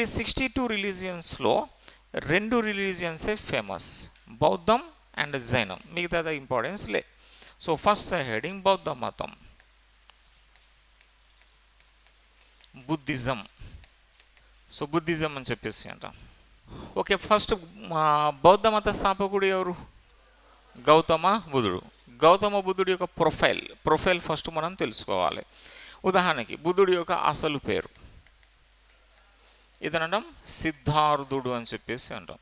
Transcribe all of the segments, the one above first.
ఇప్పుడు ఈ 62 రిలీజియన్స్లో 2 రిలీజియన్సే ఫేమస్, బౌద్ధం అండ్ జైనం. మిగతాది ఇంపార్టెన్స్ లే. సో ఫస్ట్ హెడింగ్ బౌద్ధ మతం, బుద్ధిజం. సో బుద్ధిజం అని చెప్పేసి అంటాం. ఓకే, ఫస్ట్ బౌద్ధ మత స్థాపకుడు ఎవరు? గౌతమ బుద్ధుడు. గౌతమ బుద్ధుడి యొక్క ప్రొఫైల్ ఫస్ట్ మనం తెలుసుకోవాలి. ఉదాహరణకి బుద్ధుడి యొక్క అసలు పేరు ఇతనంటాం సిద్ధార్థుడు అని చెప్పేసి అంటాం.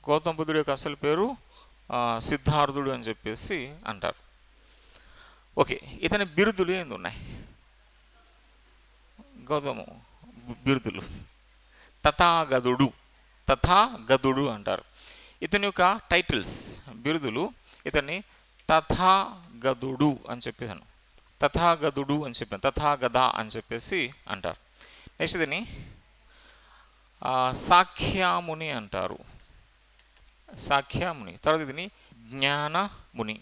గౌతమ బుద్ధుడి యొక్క అసలు పేరు సిద్ధార్థుడు అని చెప్పేసి అంటారు. ఓకే, ఇతని బిరుదులు ఏంది ఉన్నాయి? గౌతమ బిరుదులు తథాగతుడు అంటారు. ఇతని యొక్క టైటిల్స్, బిరుదులు, ఇతన్ని తథాగతుడు అని చెప్పేసాను, తథాగద అని చెప్పేసి అంటారు. నెక్స్ట్ దీన్ని సాఖ్యాముని అంటారు, సాఖ్యాముని. తర్వాత దీన్ని జ్ఞానముని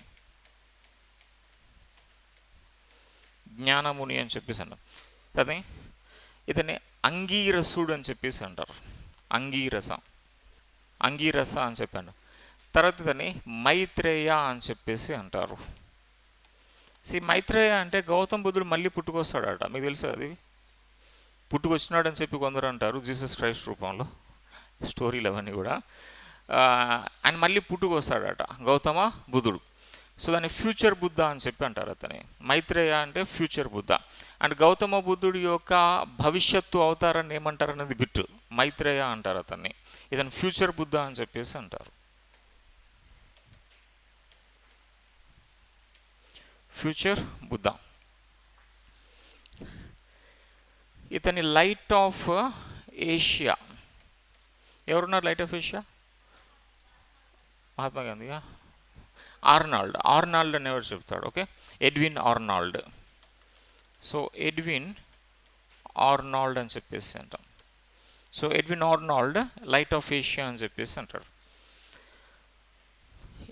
అని చెప్పేసి అంటారు. అదే ఇతన్ని అంగీరసుడు అని చెప్పేసి అంటారు, అంగీరస అని చెప్పాను. తర్వాత ఇతన్ని మైత్రేయ అని చెప్పేసి అంటారు. మైత్రేయ అంటే గౌతమ బుద్ధుడు మళ్ళీ పుట్టుకొస్తాడట. మీకు తెలుసు అది? పుట్టుకొచ్చినాడని చెప్పి కొందరు అంటారు, జీసస్ క్రైస్ట్ రూపంలో. స్టోరీలు అవన్నీ కూడా. ఆయన మళ్ళీ పుట్టుకొస్తాడట గౌతమ బుద్ధుడు. సో దాన్ని ఫ్యూచర్ బుద్ధ అని చెప్పి అంటారు అతని. మైత్రేయ అంటే ఫ్యూచర్ బుద్ధ. అండ్ గౌతమ బుద్ధుడి యొక్క భవిష్యత్తు అవతారాన్ని ఏమంటారు అనేది బిట్టు, మైత్రేయ అంటారు అతన్ని. ఇతను ఫ్యూచర్ బుద్ధ అని చెప్పేసి అంటారు. ఫ్యూచర్ బుద్ధ. ఇతని లైట్ ఆఫ్ ఏషియా. ఎవరున్నారు లైట్ ఆఫ్ ఏషియా? మహాత్మా గాంధీగా? ఆర్నాల్డ్ అని ఎవరు చెప్తాడు? Okay, Edwin Arnold. So Edwin Arnold అని చెప్పేసి అంటాం. So Edwin Arnold light of Asia అని చెప్పేసి అంటాడు.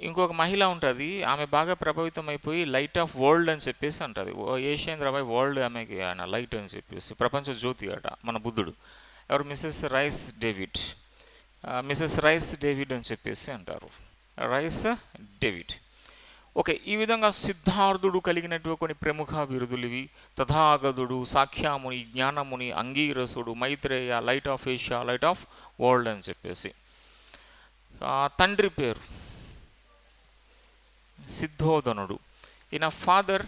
ఇంకొక మహిళ ఉంటుంది, ఆమె బాగా ప్రభావితం అయిపోయి లైట్ ఆఫ్ వరల్డ్ అని చెప్పేసి అంటుంది. ఏషియన్ వరల్డ్ ఆమెకి ఆయన లైట్ అని చెప్పేసి, ప్రపంచ జ్యోతి అట మన బుద్ధుడు. ఎవరు? మిసెస్ రైస్ డేవిడ్ అని చెప్పేసి అంటారు, రైస్ డేవిడ్. ఓకే, ఈ విధంగా సిద్ధార్థుడు కలిగినటువంటి కొన్ని ప్రముఖ బిరుదులు ఇవి. తథాగతుడు, సాఖ్యాముని, జ్ఞానముని, అంగీరసుడు, Maitreya, light of Asia, light of world అని చెప్పేసి. తండ్రి పేరు సిద్ధోదనుడు. ఈయన ఫాదర్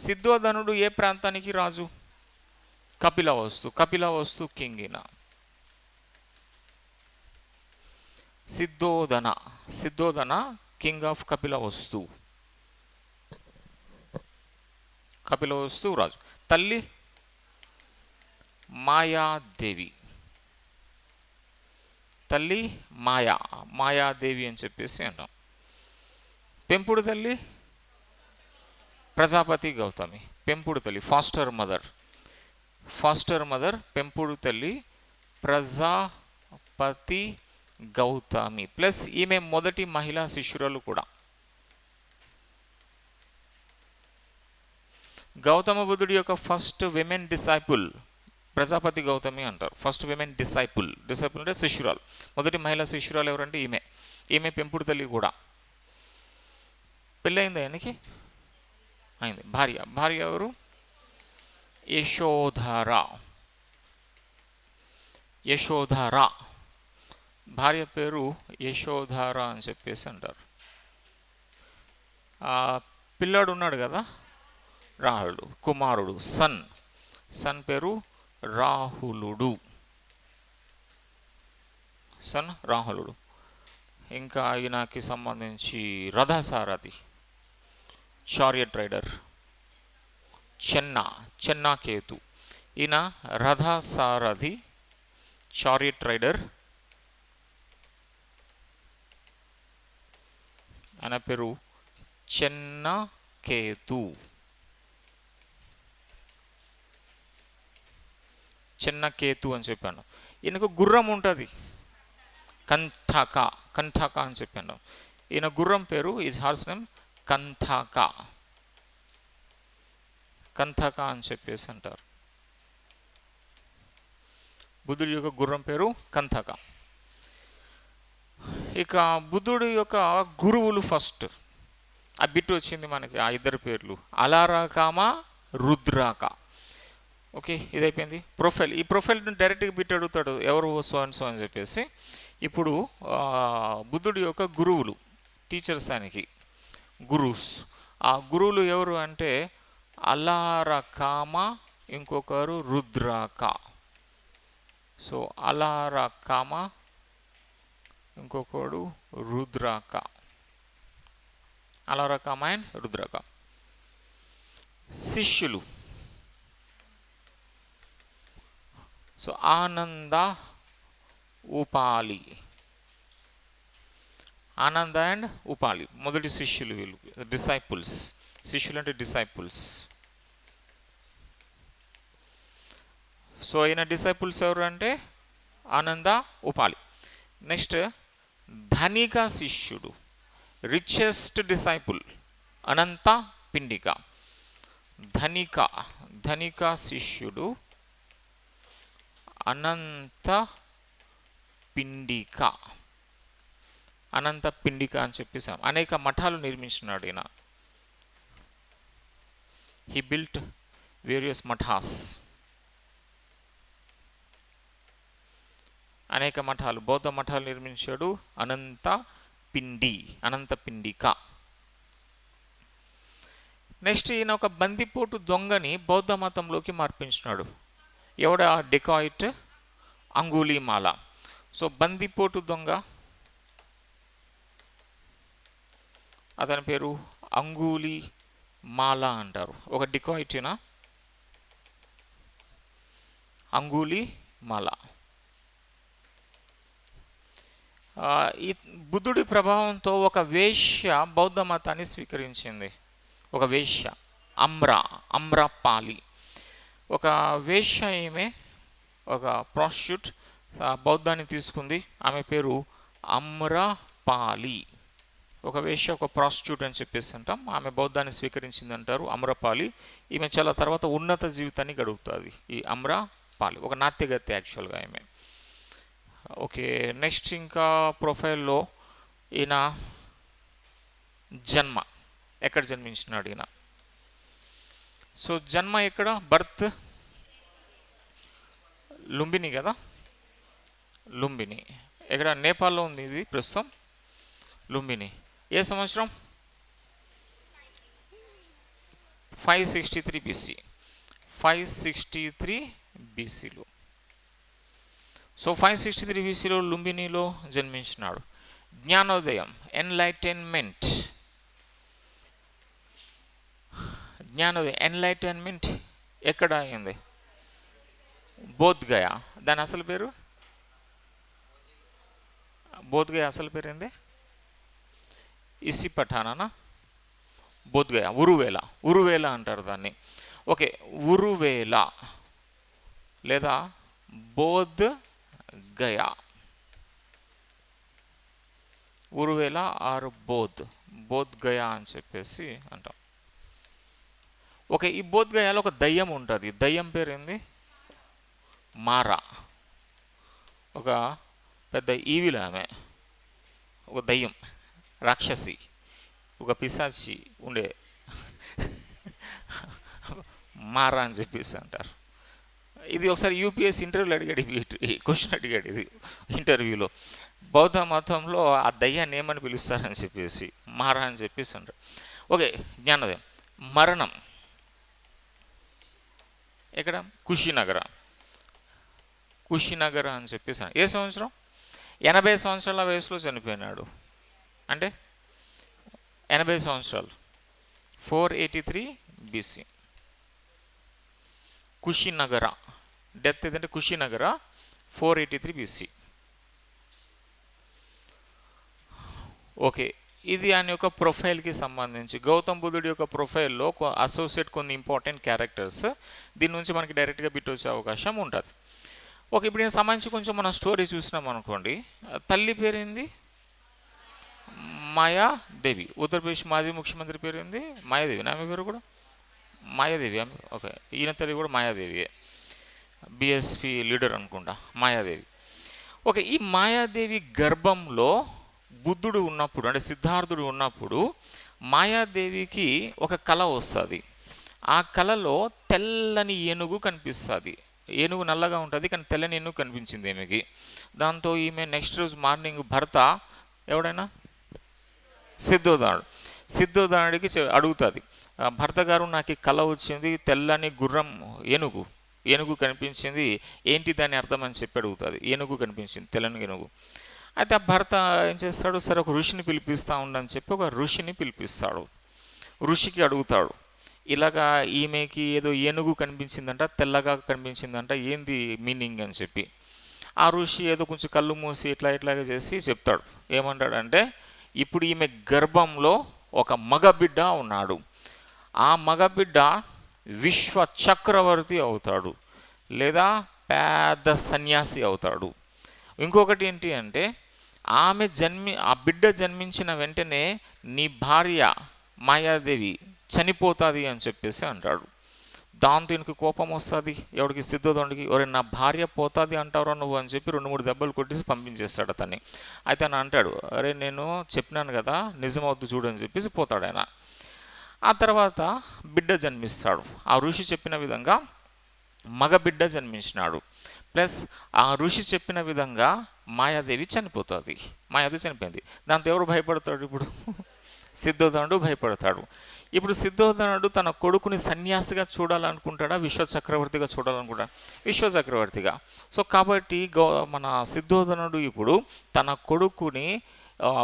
సిద్ధోదనుడు ఏ ప్రాంతానికి రాజు? కపిలవస్తు కింగ్. ఈయన సిద్ధోదన కింగ్ ఆఫ్ కపిలవస్తు రాజు. తల్లి మాయాదేవి, మాయాదేవి అని చెప్పేసి అంటాం. పెంపుడు తల్లి ప్రజాపతి గౌతమి. పెంపుడు తల్లి ఫాస్టర్ మదర్ పెంపుడు తల్లి ప్రజాపతి గౌతమి. ప్లస్ ఈమె మొదటి మహిళా శిష్యురాలు కూడా. గౌతమ బుద్ధుడి యొక్క first women disciple Prajapati Gautami అంటారు. ఫస్ట్ విమెన్ డిసైపుల్ అంటే శిష్యురాలు. మొదటి మహిళా శిష్యురాలు ఎవరంటే ఈమె పెంపుడు తల్లి కూడా. పెళ్ళయింది ఆయనకి? అయింది. భార్య ఎవరు? యశోధర. భార్య పేరు యశోధర అని చెప్పేసి అంటారు. పిల్లాడు ఉన్నాడు కదా, రాహులుడు, కుమారుడు, సన్ పేరు రాహులుడు. ఇంకా ఈయనకి సంబంధించి రథసారథి, చారియట్ రైడర్, చెన్నాకేతు. ఈయన రథసారథి, చారియట్ రైడర్. ఆయన పేరు చెన్నాకేతు అని చెప్పాను. ఈయనకు గుర్రం ఉంటుంది, కంఠాక అని చెప్పాను. ఈయన గుర్రం పేరు, ఈజ్ హార్స్ నేమ్ కంఠాక. కంథక అని చెప్పేసి అంటారు. బుద్ధుడి యొక్క గుర్రం పేరు కంథక. ఇక బుద్ధుడి యొక్క గురువులు ఫస్ట్ ఆ బిట్ వచ్చింది మనకి, ఆ ఇద్దరు పేర్లు అలారాకామ, రుద్రాక. ఓకే, ఇది అయిపోయింది. ప్రొఫైల్, ఈ ప్రొఫైల్ డైరెక్ట్గా బిట్ అడుగుతాడు ఎవరు సో అండ్ సో అని చెప్పేసి. ఇప్పుడు బుద్ధుడి యొక్క గురువులు, టీచర్స్ ఆయనకి గురుస్. ఆ గురువులు ఎవరు అంటే అలారకామ, ఇంకొకరు రుద్రాక. సో అలారకామ, ఇంకొకడు రుద్రాక. అలారకామ అండ్ రుద్రాక. శిష్యులు సో ఆనంద, ఉపాలి. ఆనంద అండ్ ఉపాలి మొదటి శిష్యులు వీళ్ళు, డిసైపుల్స్. శిష్యులు అంటే డిసైపుల్స్. సో ఈయన డిసైపుల్స్ ఎవరు అంటే ఆనంద, ఉపాలి. నెక్స్ట్ ధనిక శిష్యుడు, రిచెస్ట్ డిసైపుల్ అనంత పిండిక. ధనిక శిష్యుడు అనంత పిండిక. అనంత పిండిక అని చెప్పేసాం. అనేక మఠాలు నిర్మించినాడు ఈయన. He built various mathas. అనేక మఠాలు, బౌద్ధ మఠాలు నిర్మించాడు. అనంత పిండిక. నెక్స్ట్ ఈయన ఒక బందిపోటు దొంగని బౌద్ధ మతంలోకి మార్పించినాడు. ఎవడ డెకాయిట్? అంగుళీమాల. సో బందిపోటు దొంగ, అతని పేరు అంగుళీమాల అంటారు. ఒక డెకాయిట్నా అంగుళీమాల. ఈ బుద్ధుడి ప్రభావంతో ఒక వేశ్య బౌద్ధ మతాన్ని స్వీకరించింది. ఒక వేశ్య, అమ్రపాలి. ఒక వేశ్య, ఈమె ఒక ప్రాస్టిట్యూట్ బౌద్ధాన్ని తీసుకుంది. ఆమె పేరు అమ్రపాలి. ఒక వేశ్య, ఒక ప్రాస్టిట్యూట్ అని చెప్పేసి అంటాం. ఆమె బౌద్ధాన్ని స్వీకరించింది అంటారు, అమ్రపాలి. ఈమె చాలా తర్వాత ఉన్నత జీవితాన్ని గడుపుతుంది ఈ అమ్రపాలి. ఒక నాట్యగత్తె యాక్చువల్గా ఈమె. ఓకే, నెక్స్ట్ ఇంకా ప్రొఫైల్లో ఈయన జన్మ, ఎక్కడ జన్మించినాడు ఈయన? సో జన్మ ఎక్కడ? బర్త్ లుంబిని కదా, లుంబిని. ఎక్కడ? నేపాల్లో ఉంది ఇది ప్రస్తుతం, లుంబిని. ఏ సంవత్సరం? 563 BC. 563 BCలో. సో 563 BCలో లుంబినిలో జన్మించినాడు. జ్ఞానోదయం, ఎన్లైటైన్మెంట్. ఎన్లైటైన్మెంట్ ఎక్కడ అయింది? బోధ్గయ. దాని అసలు పేరు? బోధ్గయ అసలు పేరు ఏంది? ఇసిపఠానా? బోధ్గయ, ఉరువేల అంటారు దాన్ని. ఓకే, ఉరువేల లేదా బోధ్గయ. ఉరువేల ఆర్ బోధ్గయ అని చెప్పేసి అంటాం. ఓకే, ఈ బోధ్గయాలో ఒక దయ్యం ఉంటుంది. దయ్యం పేరు ఏంది? మారా. ఒక పెద్ద ఈవిల్ ఆమె, ఒక దయ్యం, రాక్షసి, ఒక పిశాచి ఉండే మారా అని చెప్పేసి అంటారు. ఇది ఒకసారి యూపీఎస్ ఇంటర్వ్యూలో అడిగాడు, క్వశ్చన్ అడిగాడు ఇది ఇంటర్వ్యూలో. బౌద్ధ మతంలో ఆ దయ్యాన్ని ఏమని పిలుస్తారని చెప్పేసి మారా అని చెప్పేసి అంటారు. ఓకే, జ్ఞానోదయం. మరణం ఎక్కడ? కుషినగర అని చెప్పేసి. ఏ సంవత్సరం? 80 సంవత్సరాల వయసులో చనిపోయినాడు. అంటే 80 సంవత్సరాలు, 483 BC. కుషినగర. డెత్ ఏదంటే కుషినగర, 483 BC. ఓకే, ఇది ఆయన యొక్క ప్రొఫైల్కి సంబంధించి. గౌతమ్ బుద్ధుడి యొక్క ప్రొఫైల్లో అసోసియేట్ కొన్ని ఇంపార్టెంట్ క్యారెక్టర్స్. దీని నుంచి మనకి డైరెక్ట్గా బిట్ వచ్చే అవకాశం ఉంటుంది. ఓకే, ఇప్పుడు దీనికి సంబంధించి కొంచెం మనం స్టోరీ చూసినాం అనుకోండి. తల్లి పేరేంది? మాయాదేవి. ఉత్తరప్రదేశ్ మాజీ ముఖ్యమంత్రి పేరు ఏంది? మాయాదేవి. ఆమె పేరు కూడా మాయాదేవి. ఓకే, ఈయన తల్లి కూడా మాయాదేవియే, బిఎస్పి లీడర్ అనుకుంటా మాయాదేవి. ఓకే, ఈ మాయాదేవి గర్భంలో బుద్ధుడు ఉన్నప్పుడు, అంటే సిద్ధార్థుడు ఉన్నప్పుడు, మాయాదేవికి ఒక కళ వస్తుంది. ఆ కళలో తెల్లని ఏనుగు కనిపిస్తుంది. ఏనుగు నల్లగా ఉంటుంది కానీ తెల్లని ఏనుగు కనిపించింది ఈమెకి. దాంతో ఈమె నెక్స్ట్ రోజు మార్నింగ్ భర్త ఎవడైనా సిద్ధోదానుడికి అడుగుతుంది, భర్త గారు నాకు ఈ కళ వచ్చింది, తెల్లని గుర్రం ఏనుగు కనిపించింది, ఏంటి దాని అర్థం అని చెప్పి అడుగుతుంది. ఏనుగు కనిపించింది, తెల్లని ఏనుగు. అయితే ఆ భర్త ఏం చేస్తాడు, సరే ఒక ఋషిని పిలిపిస్తూ ఉండని చెప్పి ఒక ఋషిని పిలిపిస్తాడు. ఋషికి అడుగుతాడు, ఇలాగా ఈమెకి ఏదో ఏనుగు కనిపించిందంట, తెల్లగా కనిపించిందంట, ఏంది మీనింగ్ అని చెప్పి. ఆ ఋషి ఏదో కొంచెం కళ్ళు మూసి ఇట్లాగే చేసి చెప్తాడు. ఏమంటాడంటే, ఇప్పుడు ఈమె గర్భంలో ఒక మగబిడ్డ ఉన్నాడు, ఆ మగబిడ్డ విశ్వ చక్రవర్తి అవుతాడు లేదా పెద్ద సన్యాసి అవుతాడు. ఇంకొకటి ఏంటి అంటే, ఆ బిడ్డ జన్మించిన వెంటనే నీ భార్య మాయాదేవి చనిపోతుంది అని చెప్పేసి అంటాడు. దాంతో ఈయనకి కోపం వస్తుంది, ఎవడికి సిద్ధోదండికి, ఎవరి నా భార్య పోతుంది అంటారా నువ్వు అని చెప్పి 2-3 దెబ్బలు కొట్టేసి పంపించేస్తాడు అతన్ని. అయితే ఆయన అంటాడు, అరే నేను చెప్పినాను కదా నిజమవుద్దు చూడు అని చెప్పేసి పోతాడు ఆయన. ఆ తర్వాత బిడ్డ జన్మిస్తాడు. ఆ ఋషి చెప్పిన విధంగా మగ బిడ్డ జన్మించినాడు. ప్లస్ ఆ ఋషి చెప్పిన విధంగా మాయాదేవి చనిపోయింది. దాంతో ఎవరు భయపడతాడు ఇప్పుడు? సిద్ధోదనుడు భయపడతాడు. ఇప్పుడు సిద్ధోదనుడు తన కొడుకుని సన్యాసిగా చూడాలనుకుంటాడా, విశ్వచక్రవర్తిగా చూడాలనుకుంటాడా? విశ్వచక్రవర్తిగా. సో కాబట్టి మన సిద్ధోదనుడు ఇప్పుడు తన కొడుకుని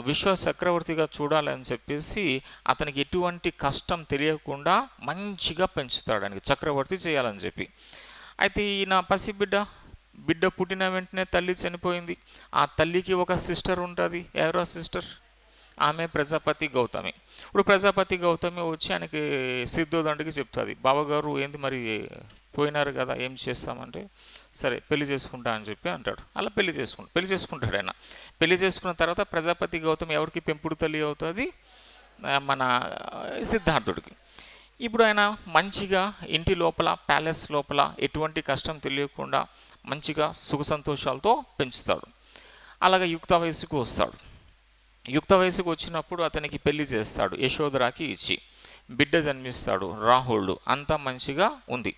విశ్వచక్రవర్తిగా చూడాలని చెప్పేసి అతనికి ఎటువంటి కష్టం తెలియకుండా మంచిగా పెంచుతాడు, ఆయనకి చక్రవర్తి చేయాలని చెప్పి. అయితే ఈయన బిడ్డ పుట్టిన వెంటనే తల్లి చనిపోయింది. ఆ తల్లికి ఒక సిస్టర్ ఉంటుంది. ఎవరో సిస్టర్? ఆమె ప్రజాపతి గౌతమి. ఇప్పుడు ప్రజాపతి గౌతమి వచ్చి ఆయనకి సిద్ధోదండికి చెప్తుంది, బావగారు ఏంది మరి పోయినారు కదా, ఏం చేస్తామంటే, సరే పెళ్లి చేసుకుంటా అని చెప్పి అంటాడు. అలా పెళ్లి చేసుకుంటాడు ఆయన. పెళ్లి చేసుకున్న తర్వాత ప్రజాపతి గౌతమి ఎవరికి పెంపుడు తల్లి అవుతుంది? మన సిద్ధార్థుడికి. ఇప్పుడు ఆయన మంచిగా ఇంటి లోపల, ప్యాలెస్ లోపల ఎటువంటి కష్టం తెలియకుండా మంచిగా సుఖ సంతోషాలతో పెంచుతాడు. అలాగే యుక్త వయసుకు వస్తాడు. యుక్త వయసుకు వచ్చినప్పుడు అతనికి పెళ్లి చేస్తాడు, యశోధరాకి ఇచ్చి. బిడ్డ జన్మిస్తాడు, రాహుళ్డు. అంతా మంచిగా ఉంది.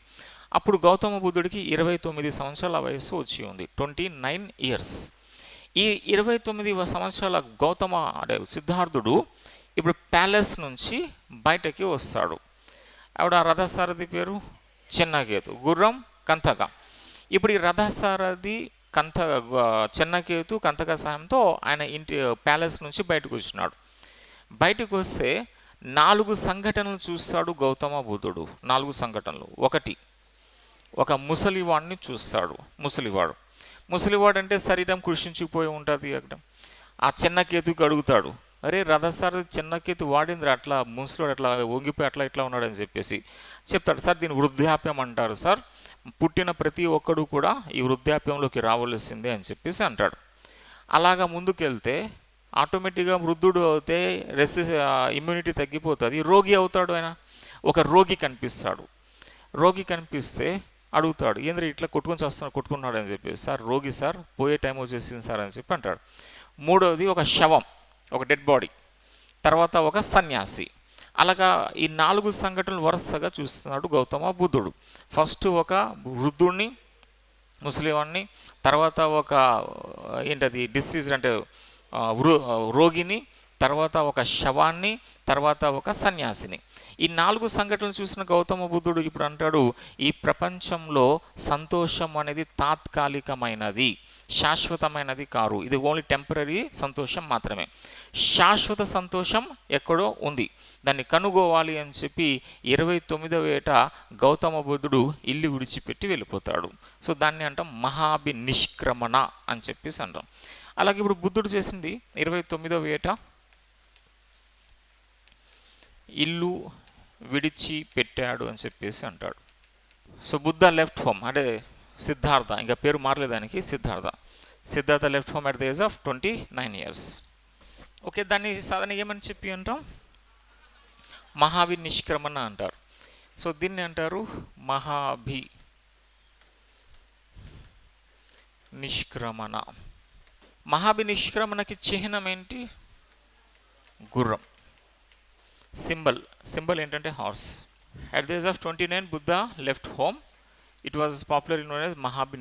అప్పుడు గౌతమ బుద్ధుడికి 29 సంవత్సరాల వయసు వచ్చి ఉంది, 29 ఇయర్స్. ఈ 29 సంవత్సరాల సిద్ధార్థుడు ఇప్పుడు ప్యాలెస్ నుంచి బయటకి వస్తాడు. ఆవిడ రథసారథి పేరు చిన్నకేతు, గుర్రం కంతక. ఇప్పుడు ఈ రథసారథి చిన్నకేతు కంతక సాయంతో ఆయన ఇంటి ప్యాలెస్ నుంచి బయటకు వచ్చినాడు. బయటకు వస్తే 4 సంఘటనలు చూస్తాడు గౌతమ బుద్ధుడు. 4 సంఘటనలు. ఒక ముసలివాడిని చూస్తాడు. ముసలివాడు అంటే శరీరం కృషించిపోయి ఉంటుంది. అక్కడ ఆ చిన్నకేతుకి అడుగుతాడు, అరే రథసారథి చిన్నకేతు వాడింద్ర అట్లా ముసలివాడు అట్లా వంగిపోయి ఇట్లా ఉన్నాడని చెప్పేసి చెప్తాడు. సార్ దీన్ని వృద్ధాప్యం అంటారు సార్, పుట్టిన ప్రతి ఒక్కడు కూడా ఈ వృద్ధాప్యంలోకి రావలసిందే అని చెప్పేసి అంటాడు. అలాగా ముందుకెళ్తే ఆటోమేటిక్గా వృద్ధుడు అయితే ఇమ్యూనిటీ తగ్గిపోతుంది, రోగి అవుతాడు ఆయన. ఒక రోగి కనిపిస్తే అడుగుతాడు, ఏంద్ర ఇట్లా కొట్టుకున్నాడు అని చెప్పి. సార్ రోగి సార్, పోయే టైం వచ్చేసింది సార్ అని చెప్పి అంటాడు. మూడవది ఒక శవం, ఒక డెడ్ బాడీ. తర్వాత ఒక సన్యాసి. అలాగా ఈ 4 సంఘటనలు వరుసగా చూస్తున్నాడు గౌతమ బుద్ధుడు. ఫస్ట్ ఒక వృద్ధుడిని, ముసలివాడిని, తర్వాత ఒక డిసీజ్ అంటే రోగిని, తర్వాత ఒక శవాన్ని, తర్వాత ఒక సన్యాసిని. ఈ 4 సంఘటనలు చూసిన గౌతమ బుద్ధుడు ఇప్పుడు అంటాడు, ఈ ప్రపంచంలో సంతోషం అనేది తాత్కాలికమైనది, శాశ్వతమైనది కాదు. ఇది ఓన్లీ టెంపరీ సంతోషం మాత్రమే. శాశ్వత సంతోషం ఎక్కడో ఉంది, దాన్ని కనుగోవాలి అని చెప్పి 29వ ఏట గౌతమ బుద్ధుడు ఇల్లు విడిచిపెట్టి వెళ్ళిపోతాడు. సో దాన్ని అంటాం మహాభినిష్క్రమణ అని చెప్పేసి అంటాం. అలాగే ఇప్పుడు బుద్ధుడు చేసింది 29వ ఏట ఇల్లు విడిచిపెట్టాడు అని చెప్పేసి అంటాడు. సో బుద్ధ లెఫ్ట్ హోమ్, అంటే సిద్ధార్థ, ఇంకా పేరు మారలేదు దానికి, Siddhartha left home at the age of 29 years. Okay, దాన్ని సాధారణంగా ఏమని చెప్పి అంటాం? మహాభినిష్క్రమణ అంటారు. సో దీన్ని అంటారు నిష్క్రమణ. నిష్క్రమణకి చిహ్నం ఏంటి? గుర్రం. సింబల్ ఏంటంటే horse. At the age of 29, Buddha left home. It was popularly known as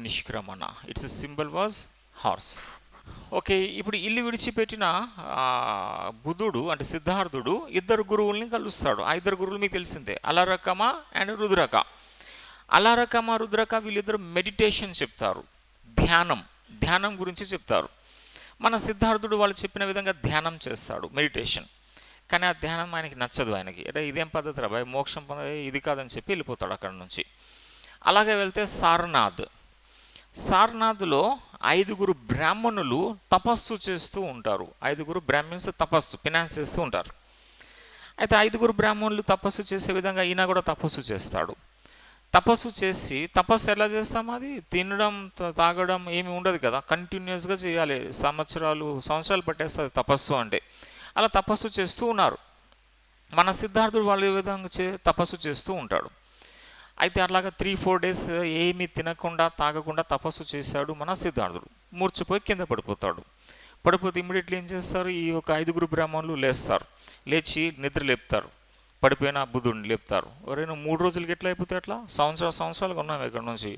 నిష్క్రమణ. Its symbol was horse. Okay, ఇప్పుడు ఇల్లు విడిచిపెట్టిన బుద్ధుడు అంటే సిద్ధార్థుడు ఇద్దరు గురువుల్ని కలుస్తాడు. ఆ ఇద్దరు గురువులు మీకు తెలిసిందే, అలరకమ అండ్ రుద్రక. అలరకమ రుద్రక వీళ్ళిద్దరు మెడిటేషన్ చెప్తారు, ధ్యానం గురించి చెప్తారు. మన సిద్ధార్థుడు వాళ్ళు చెప్పిన విధంగా ధ్యానం చేస్తాడు, మెడిటేషన్. కానీ ఆ ధ్యానం ఆయనకి నచ్చదు. ఆయనకి అంటే ఇదేం పద్ధతి రా భయ్, మోక్షం ఇది కాదని చెప్పి వెళ్ళిపోతాడు అక్కడ నుంచి. అలాగే వెళ్తే సారనాథ్లో 5 బ్రాహ్మణులు తపస్సు చేస్తూ ఉంటారు. 5 బ్రాహ్మణ్స్ తపస్సు ఫినాన్స్ చేస్తూ ఉంటారు. అయితే 5 బ్రాహ్మణులు తపస్సు చేసే విధంగా ఈయన కూడా తపస్సు చేస్తాడు. తపస్సు చేసి, తపస్సు ఎలా చేస్తాం? అది తినడం తాగడం ఏమి ఉండదు కదా, కంటిన్యూస్గా చేయాలి. సంవత్సరాలు పట్టేస్తుంది తపస్సు అంటే. అలా తపస్సు చేస్తూ ఉన్నారు. మన సిద్ధార్థుడు వాళ్ళు ఏ విధంగా తపస్సు చేస్తూ ఉంటాడు. అయితే అట్లాగా 3-4 days ఏమీ తినకుండా తాగకుండా తపస్సు చేశాడు మన సిద్ధార్థుడు. మూర్చిపోయి కింద పడిపోతే ఇమ్మీడియట్లీ ఏం చేస్తారు? ఈ యొక్క 5 బ్రాహ్మణులు లేస్తారు, లేచి నిద్ర లేపుతారు, పడిపోయిన బుద్ధుడిని లేపుతారు. ఎవరైనా 3 రోజులకి ఎట్లా అయిపోతే అట్లా సంవత్సరాలుగా ఉన్నాం ఇక్కడ నుంచి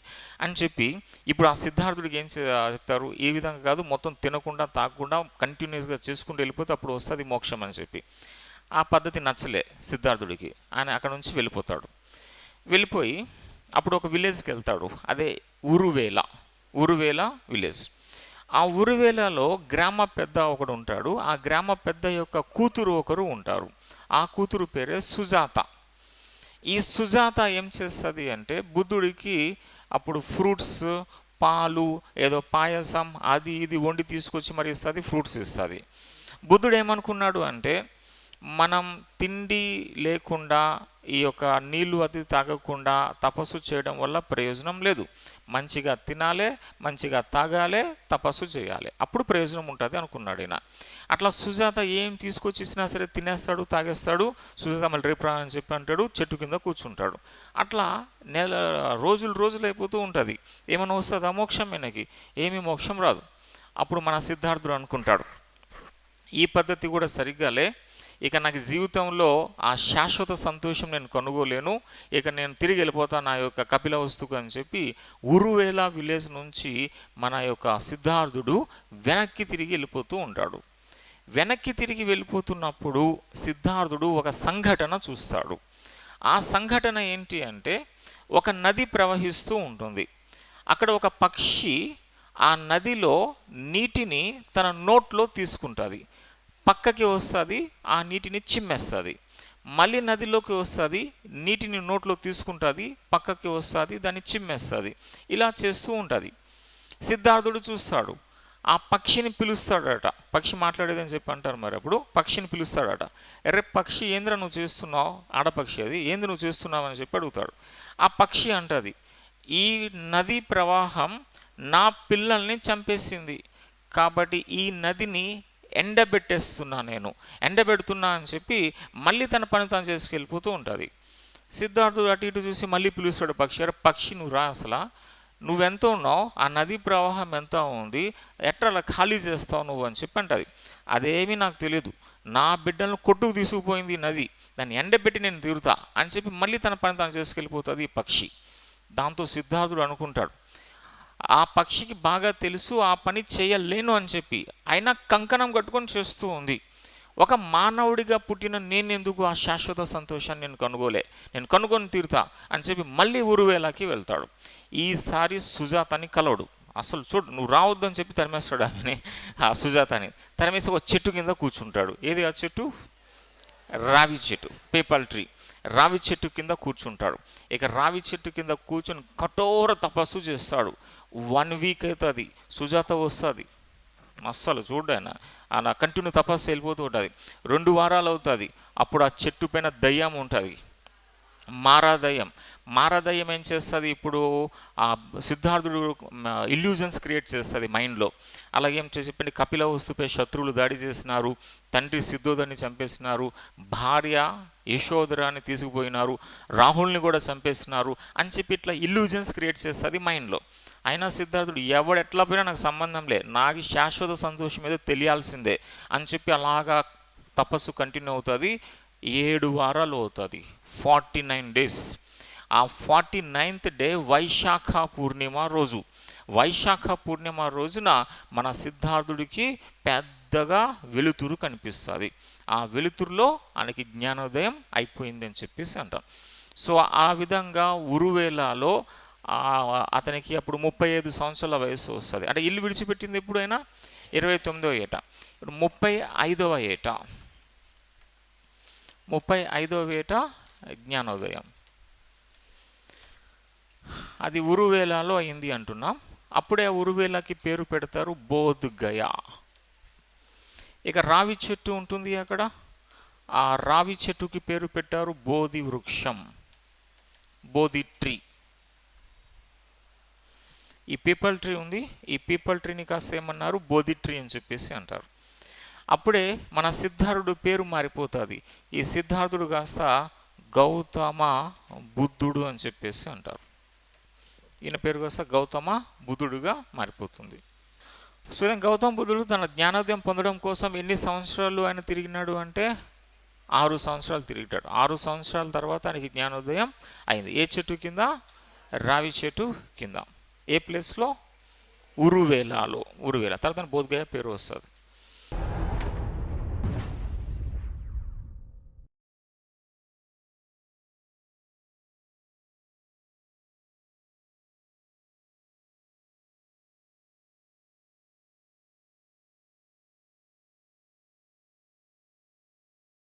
అని చెప్పి ఇప్పుడు ఆ సిద్ధార్థుడికి ఏం చెప్తారు? ఈ విధంగా కాదు, మొత్తం తినకుండా తాగకుండా కంటిన్యూస్గా చేసుకుంటూ వెళ్ళిపోతే అప్పుడు వస్తుంది మోక్షం అని చెప్పి. ఆ పద్ధతి నచ్చలే సిద్ధార్థుడికి. ఆయన అక్కడ నుంచి వెళ్ళిపోయి అప్పుడు ఒక విలేజ్కి వెళ్తాడు. అదే ఉరువేల విలేజ్. ఆ ఉరువేలలో గ్రామ పెద్ద ఒకడు ఉంటాడు. ఆ గ్రామ పెద్ద యొక్క కూతురు ఒకరు ఉంటారు. ఆ కూతురు పేరే సుజాత. ఈ సుజాత ఏం చేస్తుంది అంటే బుద్ధుడికి అప్పుడు ఫ్రూట్స్, పాలు, ఏదో పాయసం అది ఇది వండి తీసుకొచ్చి మరి ఇస్తుంది, ఫ్రూట్స్ ఇస్తుంది. బుద్ధుడు ఏమనుకున్నాడు అంటే మనం తిండి లేకుండా ఈ యొక్క నీళ్లు అది తాగకుండా తపస్సు చేయడం వల్ల ప్రయోజనం లేదు. మంచిగా తినాలి, మంచిగా తాగాలి, తపస్సు చేయాలి, అప్పుడు ప్రయోజనం ఉంటుంది అనుకున్నాడు ఈయన. అట్లా సుజాత ఏం తీసుకొచ్చినా సరే తినేస్తాడు, తాగేస్తాడు. సుజాత మళ్ళీ రేపు రా అని చెప్పి అంటాడు, చెట్టు కింద కూర్చుంటాడు. అట్లా రోజులు అయిపోతూ ఉంటుంది. ఏమైనా వస్తుంది అమోక్షం? ఈయనకి ఏమీ మోక్షం రాదు. అప్పుడు మన సిద్ధార్థుడు అనుకుంటాడు, ఈ పద్ధతి కూడా సరిగ్గాలే, ఇక నాకు జీవితంలో ఆ శాశ్వత సంతోషం నేను కనుగోలేను, ఇక నేను తిరిగి వెళ్ళిపోతాను నా యొక్క కపిలవస్తుకు అని చెప్పి ఉరువేల విలేజ్ నుంచి మన యొక్క సిద్ధార్థుడు వెనక్కి తిరిగి వెళ్ళిపోతూ ఉంటాడు. వెనక్కి తిరిగి వెళ్ళిపోతున్నప్పుడు సిద్ధార్థుడు ఒక సంఘటన చూస్తాడు. ఆ సంఘటన ఏంటి అంటే ఒక నది ప్రవహిస్తూ ఉంటుంది. అక్కడ ఒక పక్షి ఆ నదిలో నీటిని తన నోట్లో తీసుకుంటుంది, పక్కకి వస్తుంది, ఆ నీటిని చిమ్మేస్తుంది. మళ్ళీ నదిలోకి వస్తుంది, నీటిని నోట్లో తీసుకుంటుంది, పక్కకి వస్తుంది, దాన్ని చిమ్మేస్తుంది. ఇలా చేస్తూ ఉంటుంది. సిద్ధార్థుడు చూస్తాడు, ఆ పక్షిని పిలుస్తాడట. పక్షి మాట్లాడేదని చెప్పి అంటారు. మరి అప్పుడు పక్షిని పిలుస్తాడట. ఎర్రే పక్షి, ఏంద్ర నువ్వు చేస్తున్నావు? ఆడపక్షి అది, ఏంది నువ్వు చేస్తున్నావు అని చెప్పి అడుగుతాడు. ఆ పక్షి అంటది, ఈ నది ప్రవాహం నా పిల్లల్ని చంపేసింది, కాబట్టి ఈ నదిని ఎండబెడుతున్నా అని చెప్పి మళ్ళీ తన పని తాను చేసుకెళ్ళిపోతూ ఉంటుంది. సిద్ధార్థుడు అటు ఇటు చూసి మళ్ళీ పిలుస్తాడు పక్షి, అరే పక్షి నువ్వు రా, అసలు నువ్వెంత ఉన్నావు, ఆ నది ప్రవాహం ఎంత ఉంది, ఎట్లా అలా ఖాళీ చేస్తావు నువ్వు అని చెప్పి అంటది. అదేమీ నాకు తెలియదు, నా బిడ్డలను కొట్టుకు తీసుకుపోయింది నది, దాన్ని ఎండబెట్టి నేను తీరుతా అని చెప్పి మళ్ళీ తన పని తాను చేసుకెళ్ళిపోతుంది ఈ పక్షి. దాంతో సిద్ధార్థుడు అనుకుంటాడు, ఆ పక్షికి బాగా తెలుసు ఆ పని చేయలేను అని చెప్పి, అయినా కంకణం కట్టుకొని చేస్తూ ఉంది. ఒక మానవుడిగా పుట్టిన నేనెందుకు ఆ శాశ్వత సంతోషాన్ని నేను కనుగొని తీరుతా అని చెప్పి మళ్ళీ ఉరువేలాకి వెళ్తాడు. ఈసారి సుజాతని కలవడు. అసలు చూడు, నువ్వు రావద్దని చెప్పి తరిమేస్తాడు ఆమెని. ఆ సుజాతని తరిమేసి ఒక చెట్టు కింద కూర్చుంటాడు. ఏది ఆ చెట్టు? రావి చెట్టు, పేపల్ ట్రీ. రావి చెట్టు కింద కూర్చుంటాడు. ఇక రావి చెట్టు కింద కూర్చొని కఠోర తపస్సు చేస్తాడు. 1 week అవుతుంది. సుజాత వస్తుంది, అస్సలు చూడాయన అలా కంటిన్యూ తపస్సు వెళ్ళిపోతూ ఉంటుంది. 2 వారాలు అవుతుంది. అప్పుడు ఆ చెట్టు పైన దయ్యం ఉంటుంది, మారా దయ్యం. మారదయ్యం ఏం చేస్తుంది, ఇప్పుడు ఆ సిద్ధార్థుడు ఇల్యూజన్స్ క్రియేట్ చేస్తుంది మైండ్లో. అలాగే ఏం చెప్పండి, కపిలవస్తుపై శత్రువులు దాడి చేసినారు, తండ్రి సిద్ధోదని చంపేసినారు, భార్య యశోధరాన్ని తీసుకుపోయినారు, రాహుల్ని కూడా చంపేస్తున్నారు అని చెప్పి ఇట్లా ఇల్యూజన్స్ క్రియేట్ చేస్తుంది మైండ్లో. అయినా సిద్ధార్థుడు ఎవడు ఎట్లా పోయినా నాకు సంబంధం లే, నాకు శాశ్వత సంతోషం ఏదో తెలియాల్సిందే అని చెప్పి అలాగా తపస్సు కంటిన్యూ అవుతుంది. 7 వారాలు అవుతుంది, 49 days. ఆ 49th డే వైశాఖ పూర్ణిమ రోజు. వైశాఖ పూర్ణిమ రోజున మన సిద్ధార్థుడికి పెద్దగా వెలుతురు కనిపిస్తుంది. ఆ వెలుతురులో ఆయనకి జ్ఞానోదయం అయిపోయింది అని చెప్పేసి అంటాం. సో ఆ విధంగా ఉరువేలాలో అతనికి అప్పుడు 35 సంవత్సరాల వయసు వస్తుంది. అంటే ఇల్లు విడిచిపెట్టింది ఎప్పుడైనా 29వ ఏట. ఇప్పుడు 35వ ఏట, 35వ ఏట జ్ఞానోదయం. అది ఉరువేలాలో అయింది అంటున్నాం. అప్పుడే ఆ ఉరువేలాకి పేరు పెడతారు బోధ్ గయా. ఇక రావి చెట్టు ఉంటుంది అక్కడ, ఆ రావి చెట్టుకి పేరు పెట్టారు బోధి వృక్షం, బోధి ట్రీ. ఈ పీపల్ ట్రీ ఉంది, ఈ పీపల్ ట్రీని కాస్త ఏమన్నారు, బోధి ట్రీ అని చెప్పేసి అంటారు. అప్పుడే మన సిద్ధార్థుడు పేరు మారిపోతుంది. ఈ సిద్ధార్థుడు కాస్త గౌతమ బుద్ధుడు అని చెప్పేసి అంటారు. ఈయన పేరు కాస్త గౌతమ బుద్ధుడుగా మారిపోతుంది. సో గౌతమ బుద్ధుడు తన జ్ఞానోదయం పొందడం కోసం ఎన్ని సంవత్సరాలు ఆయన తిరిగినాడు అంటే 6 సంవత్సరాలు తిరిగాడు. 6 సంవత్సరాల తర్వాత ఆయనకి జ్ఞానోదయం అయింది. ఏ చెట్టు కింద? రావి చెట్టు కింద. ఏ ప్లేస్లో? ఉరువేలాలో. ఉరువేల తర్వాత బోధ్ గయా పేరు వస్తుంది.